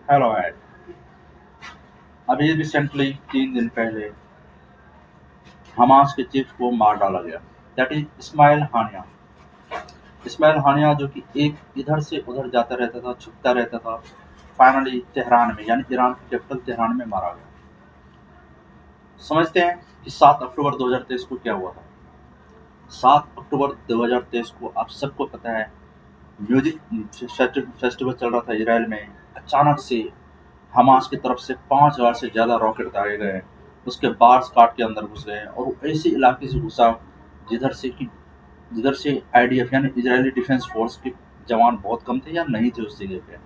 Hello add. अभी recently 3 दिन पहले हमास के चीफ को मार डाला गया। दैट इज इस्माइल हानिया। इस्माइल हानिया जो कि एक इधर से उधर जाता रहता था, छुपता रहता था, फाइनली तेहरान में यानी ईरान की कैपिटल तेहरान में मारा गया। समझते हैं कि 7 अक्टूबर 2023 को क्या हुआ था। 7 अक्टूबर 2023 को आप सबको पता है, म्यूजिक फेस्टिवल चल रहा था इसराइल में। अचानक से हमास की तरफ से 5,000 से ज़्यादा रॉकेट दागे गए। उसके बार्स काट के अंदर घुस गए और वो ऐसे इलाके से घुसा जिधर से कि जिधर से आईडीएफ यानी इजरायली डिफेंस फोर्स के जवान बहुत कम थे या नहीं थे उस जगह पे।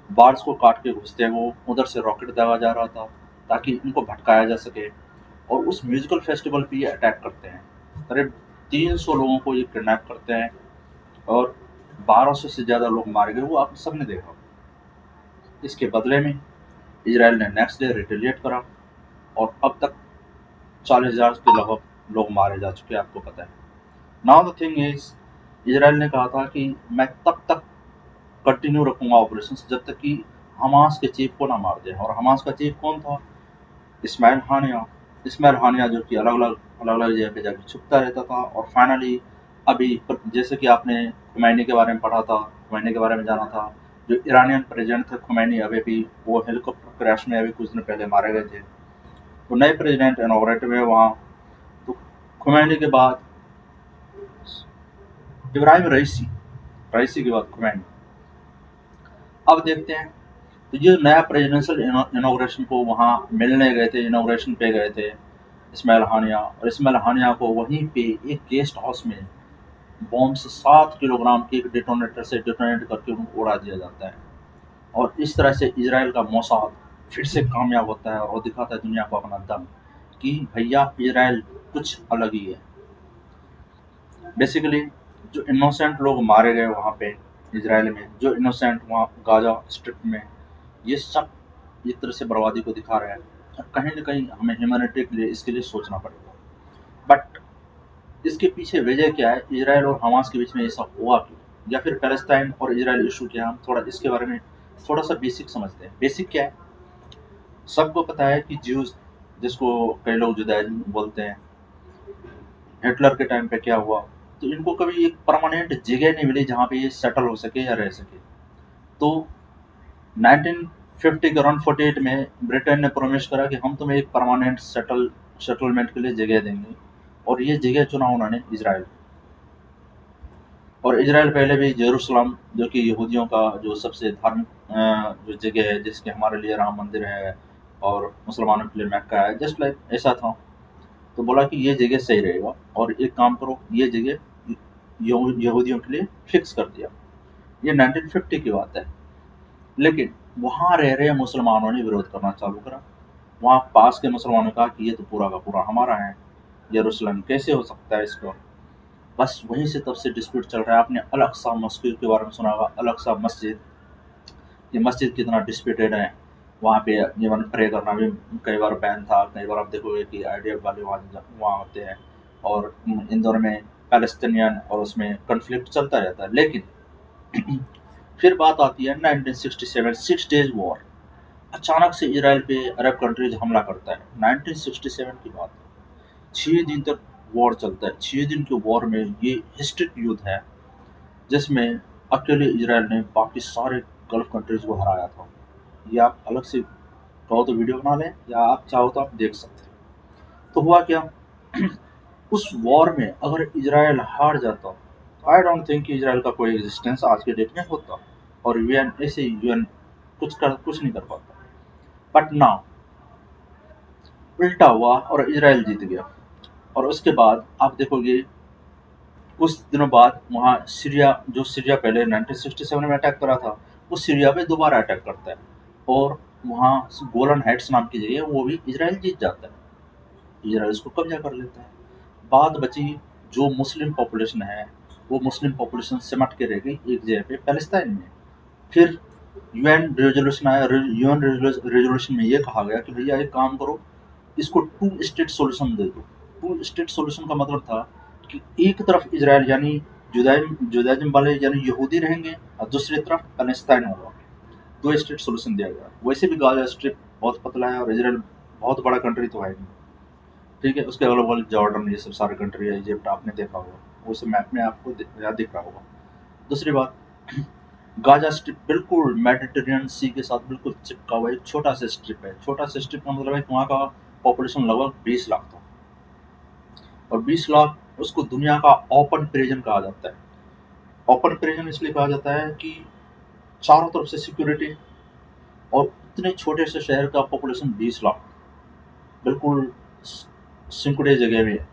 बार्स को काट के घुसते वो उधर से रॉकेट दागा जा रहा था ताकि इनको भटकाया जा सके। और उस म्यूजिकल फेस्टिवल पे ये अटैक करते हैं। करीब 300 लोगों को ये किडनैप करते हैं और 1200 से ज़्यादा लोग मारे गए, वो आप सबने देखा। इसके बदले में इसराइल ने नेक्स्ट डे रिटेलिएट करा और अब तक 40,000 के लगभग लोग मारे जा चुके हैं, आपको पता है। Now the thing is, Israel ने कहा था कि मैं तब तक कंटिन्यू रखूंगा ऑपरेशंस जब तक कि हमास के चीफ को ना मार दे। और हमास का चीफ कौन था? इस्माइल हानिया। इस्माइल हानिया जो कि अलग अलग जगह पे जाके छुपता रहता था। और फाइनली अभी जैसे कि आपने खुमैनी के बारे में पढ़ा था, खुमैनी के बारे में जाना था, जो ईरानियन प्रेसिडेंट थे खुमैनी, अभी भी वो हेलीकॉप्टर क्रैश में अभी कुछ दिन पहले मारे गए थे। तो नए प्रेसिडेंट इनॉग्रेट हुए वहाँ। तो खुमैनी के बाद इब्राहिम रईसी, रईसी के बाद खुमैनी। अब देखते हैं, तो ये नया प्रेसिडेंशियल इनॉग्रेशन को वहाँ मिलने गए थे, इनॉग्रेशन पे गए थे इस्माइल हानिया। और इस्माइल हानिया को वहीं पे एक गेस्ट हाउस में बॉम्ब से 7 किलोग्राम के एक डिटोनेटर से डिटोनेट करके उनको उड़ा दिया जाता है। और इस तरह से इजराइल का मोसाद फिर से कामयाब होता है और दिखाता है दुनिया को अपना दम कि भैया इजराइल कुछ अलग ही है। बेसिकली जो इनोसेंट लोग मारे गए वहाँ पे इसराइल में, जो इनोसेंट वहाँ गाजा स्ट्रिप में, ये सब एक तरह से बर्बादी को दिखा रहा है। और कहीं न कहीं हमें ह्यूमैनिटी के लिए इसके लिए सोचना पड़ेगा। बट इसके पीछे वजह क्या है? इसराइल और हमास के बीच में ये सब हुआ क्यों? या फिर पैलेस्टाइन और इसराइल इशू क्या है? हम थोड़ा इसके बारे में थोड़ा सा बेसिक समझते हैं। बेसिक क्या है? सबको पता है कि ज्यूज, जिसको कई लोग जुदाइज्म बोलते हैं, हिटलर के टाइम पे क्या हुआ? तो इनको कभी एक परमानेंट जगह नहीं मिली जहाँ पे ये सेटल हो सके या रह सके। तो 1950 के अराउंड 48 में ब्रिटेन ने प्रॉमिस करा कि हम तुम्हें एक परमानेंट सेटलमेंट के लिए जगह देंगे। और ये जगह चुना उन्होंने इसराइल। और इसराइल पहले भी जेरूसलम, जो कि यहूदियों का जो सबसे धार्मिक जो जगह है, जिसके हमारे लिए राम मंदिर है और मुसलमानों के लिए मक्का है, जस्ट लाइक ऐसा था। तो बोला कि ये जगह सही रहेगा और एक काम करो, ये जगह यहूदियों के लिए फिक्स कर दिया। ये 1950 की बात है। लेकिन वहाँ रह रहे मुसलमानों ने विरोध करना चालू करा। वहाँ पास के मुसलमानों ने कहा कि ये तो पूरा का पूरा हमारा है, यरूशलेम कैसे हो सकता है इसको। बस वहीं से तब से डिस्प्यूट चल रहा है। आपने अल अक्सा मस्जिद के बारे में सुना होगा, अल अक्सा मस्जिद। ये मस्जिद कितना डिस्प्यूटेड है। वहाँ पे इवन प्रे करना भी कई बार बैन था। कई बार आप देखोगे कि आईडीएफ वाले वहाँ होते हैं और इन दोनों में पैलेस्टीनियन और उसमें कन्फ्लिक्ट चलता रहता है। लेकिन फिर बात आती है 1967 सिक्स डेज वॉर। अचानक से इसराइल पे अरब कंट्रीज हमला करता है। 1967 की बात है। 6 दिन तक वॉर चलता है। 6 दिन के वॉर में ये हिस्ट्रिक युद्ध है जिसमें अकेले इसराइल ने बाकी सारे गल्फ कंट्रीज को हराया था। ये आप अलग से कहो तो वीडियो बना लें या आप चाहो तो आप देख सकते हैं। तो हुआ क्या? उस वॉर में अगर इसराइल हार जाता तो आई डोंट थिंक कि इसराइल का कोई एग्जिस्टेंस आज के डेट में होता। और यूएन ऐसे यूएन कुछ नहीं कर पाता। बट नाउ उल्टा हुआ और इसराइल जीत गया। और उसके बाद आप देखोगे कुछ दिनों बाद वहाँ सीरिया, जो सीरिया पहले 1967 में अटैक करा था, वो सीरिया पे दोबारा अटैक करता है। और वहाँ गोलन हाइट्स नाम की जगह है, वो भी इसराइल जीत जाता है। इसराइल उसको कब्जा कर लेता है। बात बची जो मुस्लिम पॉपुलेशन है, वो मुस्लिम पॉपुलेशन सिमट के रह गई एक जगह पे पैलेस्टाइन में। फिर यूएन रेजोल्यूशन आया। यूएन रेजोल्यूशन में ये कहा गया कि भैया एक काम करो, इसको टू स्टेट सॉल्यूशन दे दो। टू स्टेट सॉल्यूशन का मतलब था कि एक तरफ इजराइल यानी जुदाइज्म वाले यानी यहूदी रहेंगे और दूसरी तरफ पैलेस्टाइन होगा। 2 स्टेट सॉल्यूशन दिया गया। वैसे भी गाज़ा स्ट्रिप बहुत पतला है और इज़राइल बहुत बड़ा कंट्री तो है नहीं, ठीक है? उसके अगल-बगल जॉर्डन ये सब सारे कंट्री है, इजिप्ट आपने देखा होगा, वो सब मैप में आपको याद दिख रहा होगा। दूसरी बात, गाज़ा स्ट्रिप बिल्कुल मेडिटेरेनियन सी के साथ बिल्कुल चिपका हुआ एक छोटा सा स्ट्रिप है। छोटा सा स्ट्रिप का मतलब है कि वहाँ का पॉपुलेशन लगभग 20 लाख था, और 20 लाख उसको दुनिया का ओपन प्रिजन कहा जाता है। ओपन प्रिजन इसलिए कहा जाता है कि चारों तरफ से सिक्योरिटी, और इतने छोटे से शहर का पॉपुलेशन 20 लाख, बिल्कुल सिंकुड़े जगह में है,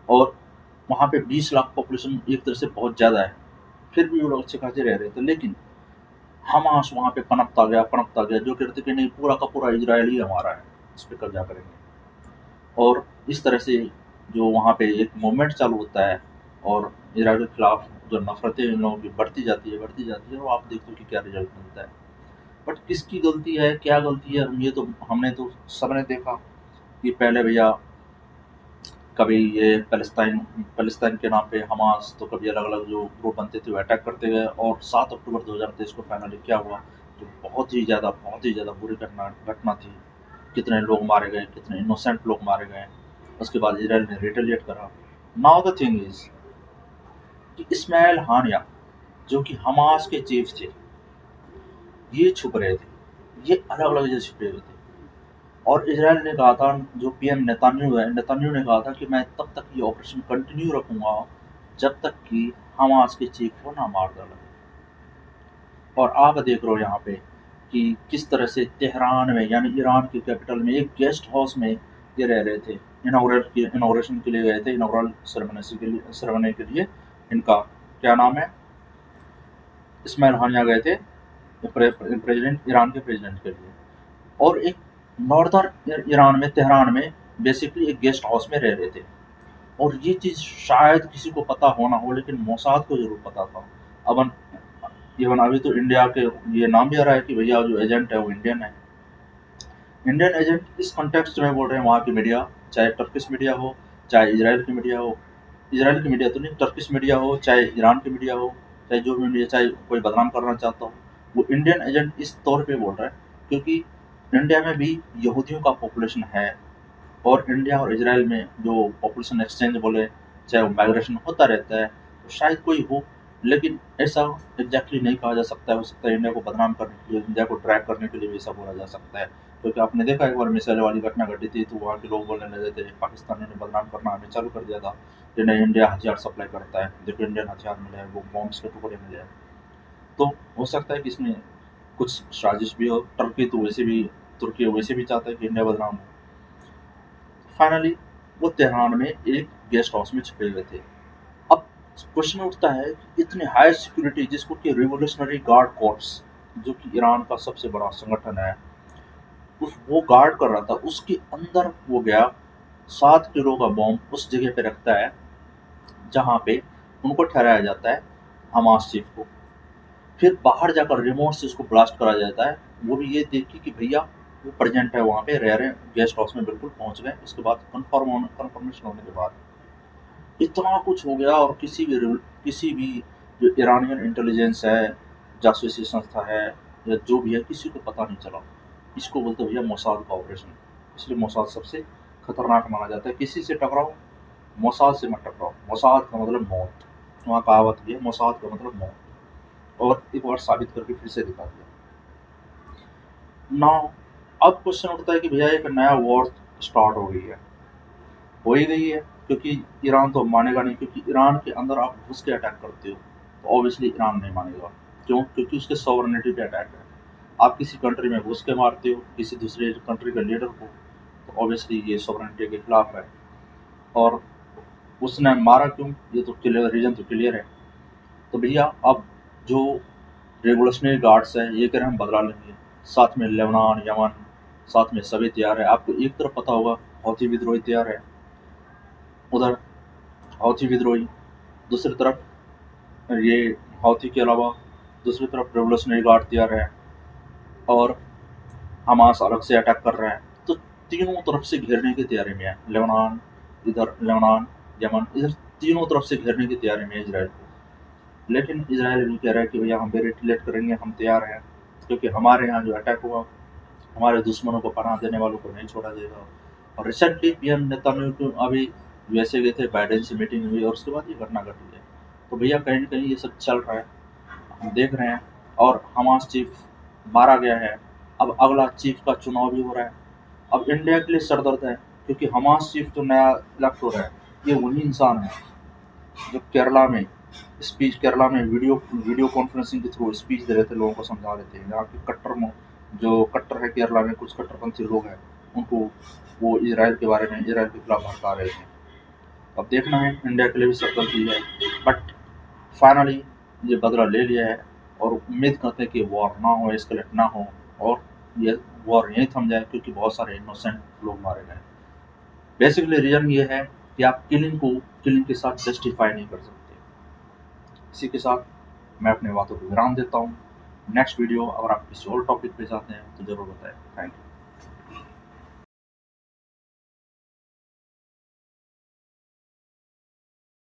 और वहाँ पे 20 लाख पॉपुलेशन एक तरह से बहुत ज़्यादा है। फिर भी वो लोग अच्छे खासे रह रहे थे, लेकिन हमास वहाँ पे पनपता गया, जो कहते कि नहीं, पूरा का पूरा इजराइल ही हमारा है, इस पे कब्जा करेंगे। और इस तरह से जो वहाँ पे एक मूवमेंट चालू होता है, और इजराइल के खिलाफ जो नफरतें इन लोगों की बढ़ती जाती है, और आप देखते हो कि क्या रिजल्ट मिलता है। बट किसकी गलती है, क्या गलती है, ये तो हमने तो सबने देखा कि पहले भैया कभी ये पैलेस्टाइन के नाम पे हमास, तो कभी अलग अलग जो ग्रुप बनते थे वो अटैक करते गए, और 7 अक्टूबर 2023 को फाइनली क्या हुआ, जो बहुत ही ज़्यादा बुरी घटना घटना थी। कितने लोग मारे गए, कितने इनोसेंट लोग मारे गए। उसके बाद इसराइल ने रिटेलिएट करा। नाउ द थिंग इज कि इस्माइल हानिया, जो कि हमास के चीफ थे, ये छुप रहे थे, ये अलग अलग जगह छुपे हुए थे। और इसराइल ने कहा था, जो पीएम नेतन्याहू ने कहा था कि मैं तब तक ये ऑपरेशन कंटिन्यू रखूंगा जब तक कि हमास के चीफ को ना मार डाला। और आप देख रहे हो यहाँ पे कि किस तरह से तेहरान में, यानी ईरान की कैपिटल में, एक गेस्ट हाउस में ये रह रहे थे। इनाग्रेशन के लिए गए थे, इनाग्रल सेरेमनी के लिए इनका क्या नाम है, इस्माइल हानिया गए थे प्रेसिडेंट, ईरान के प्रेसिडेंट के लिए। और एक नॉर्दर्न ईरान में, तेहरान में बेसिकली एक गेस्ट हाउस में रह रहे थे। और ये चीज़ शायद किसी को पता हो ना हो, लेकिन मोसाद को जरूर पता था। अब इवन अभी तो इंडिया के ये नाम भी आ रहा है कि भैया जो एजेंट है वो इंडियन है। इंडियन एजेंट इस कॉन्टेक्स्ट में बोल रहे हैं वहाँ की मीडिया, चाहे टर्किश मीडिया हो, चाहे इजराइल की मीडिया हो, इजराइल की मीडिया तो नहीं, टर्किश मीडिया हो, चाहे ईरान की मीडिया हो, चाहे जो भी मीडिया, चाहे कोई बदनाम करना चाहता हो, वो इंडियन एजेंट इस तौर पे बोल रहा है क्योंकि इंडिया में भी यहूदियों का पॉपुलेशन है, और इंडिया और इजराइल में जो पॉपुलेशन एक्सचेंज बोले, चाहे वो माइग्रेशन होता रहता है, तो शायद कोई हो। लेकिन ऐसा एग्जैक्टली नहीं कहा जा सकता है। हो सकता है इंडिया को बदनाम करने के लिए, इंडिया को ट्रैक करने के लिए भी ऐसा बोला जा सकता है। क्योंकि आपने देखा एक बार मिसाइल वाली घटना घटी थी, तो वहाँ के लोग बोलने लगे थे, पाकिस्तानियों ने बदनाम करना हमें चालू कर दिया था कि नहीं, इंडिया हथियार सप्लाई करता है, देखो इंडियन हथियार मिले हैं, वो बॉम्ब्स के टुकड़े मिले हैं। तो हो सकता है कि इसमें कुछ साजिश भी हो। तुर्की वैसे भी चाहता है कि इंडिया बदनाम हो। फाइनली वो तेहरान में एक गेस्ट हाउस में छिपे हुए थे। अब क्वेश्चन उठता है कि इतने हाई सिक्योरिटी, जिसको कि रिवोल्यूशनरी गार्ड कोर्प्स, जो कि ईरान का सबसे बड़ा संगठन है, उस वो गार्ड कर रहा था, उसके अंदर वो गया, 7 किलो का बॉम्ब उस जगह पे रखता है जहाँ पे उनको ठहराया जाता है, हमास चीफ को। फिर बाहर जाकर रिमोट से उसको ब्लास्ट करा जाता है, वो भी ये देख के कि भैया वो प्रेजेंट है वहाँ पे, रह रहे हैं गेस्ट हाउस में, बिल्कुल पहुँच गए। उसके बाद कंफर्मेशन होने के बाद इतना कुछ हो गया, और किसी भी जो ईरानियन इंटेलिजेंस है, जासूसी संस्था है, या जो भी है, किसी को पता नहीं चला। इसको बोलते भैया मोसाद का ऑपरेशन। इसलिए मोसाद सबसे खतरनाक माना जाता है। किसी से टकराओ, मोसाद से मत टकराओ। मोसाद का मतलब मौत, वहाँ कहावत भी है, मोसाद का मतलब मौत। और एक बार साबित करके फिर से दिखा दिया। नाउ अब क्वेश्चन उठता है कि भैया एक नया वॉर स्टार्ट हो गई है, हो ही गई है, क्योंकि ईरान तो मानेगा नहीं। क्योंकि ईरान के अंदर आप घुस के अटैक करते हो, तो ऑब्वियसली ईरान नहीं मानेगा। क्यों? क्योंकि उसके सॉवरेनिटी पे अटैक है। आप किसी कंट्री में घुस के मारते हो किसी दूसरे कंट्री के लीडर को, तो ऑब्वियसली ये सॉवरेनिटी के खिलाफ है। और उसने मारा क्यों, ये तो क्लियर, रीजन तो क्लियर है। तो भैया अब जो रेवोल्यूशनरी गार्ड्स है, ये कह रहे हम बदला लेंगे, साथ में लेबनान, यमन, साथ में सभी तैयार है। आपको एक तरफ पता होगा हौथी विद्रोही तैयार है, उधर हौथी विद्रोही, दूसरी तरफ ये हौथी के अलावा दूसरी तरफ रेवोल्यूशनरी गार्ड तैयार है, और हमास अलग से अटैक कर रहा है। तो तीनों तरफ से घेरने की तैयारी में है लेबनान, इधर लेबनान, यमन, इधर तीनों तरफ से घेरने की तैयारी में है इसराइल को। लेकिन इसराइल भी कह रहा है कि भैया हम भी रिटेलिएट करेंगे, हम तैयार हैं। क्योंकि हमारे यहाँ जो अटैक हुआ, हमारे दुश्मनों को पनाह देने वालों को नहीं छोड़ा जाएगा। और रिसेंटली पीएम नेतन्याहू तो अभी यूएसए गए थे, बाइडेन से मीटिंग हुई और उसके बाद ये घटना घटी है। तो भैया कहीं न कहीं ये सब चल रहा है, हम देख रहे हैं। और हमास चीफ मारा गया है, अब अगला चीफ का चुनाव भी हो रहा है। अब इंडिया के लिए सरदर्द है, क्योंकि हमास चीफ जो नया इलेक्ट हो रहा है, ये वही इंसान है जो केरला में वीडियो कॉन्फ्रेंसिंग के थ्रू स्पीच दे रहे थे, लोगों को समझा रहे थे। यहाँ के जो कट्टर है केरला में, कुछ कट्टरपंथी लोग हैं, उनको वो इजराइल के बारे में, इजराइल के खिलाफ भड़का रहे थे। अब देखना है, इंडिया के लिए भी सरदर्दी है, बट फाइनली ये बदला ले लिया है और उम्मीद करते हैं कि वॉर ना हो, एस्केलेट ना हो और ये वॉर यहीं थम जाए, क्योंकि बहुत सारे इनोसेंट लोग मारे गए। बेसिकली रीज़न ये है कि आप किलिंग के साथ जस्टिफाई नहीं कर सकते। इसी के साथ मैं अपनी बातों को विराम देता हूँ। नेक्स्ट वीडियो अगर आप किसी और टॉपिक पे चाहते हैं तो ज़रूर बताएं। Thank you.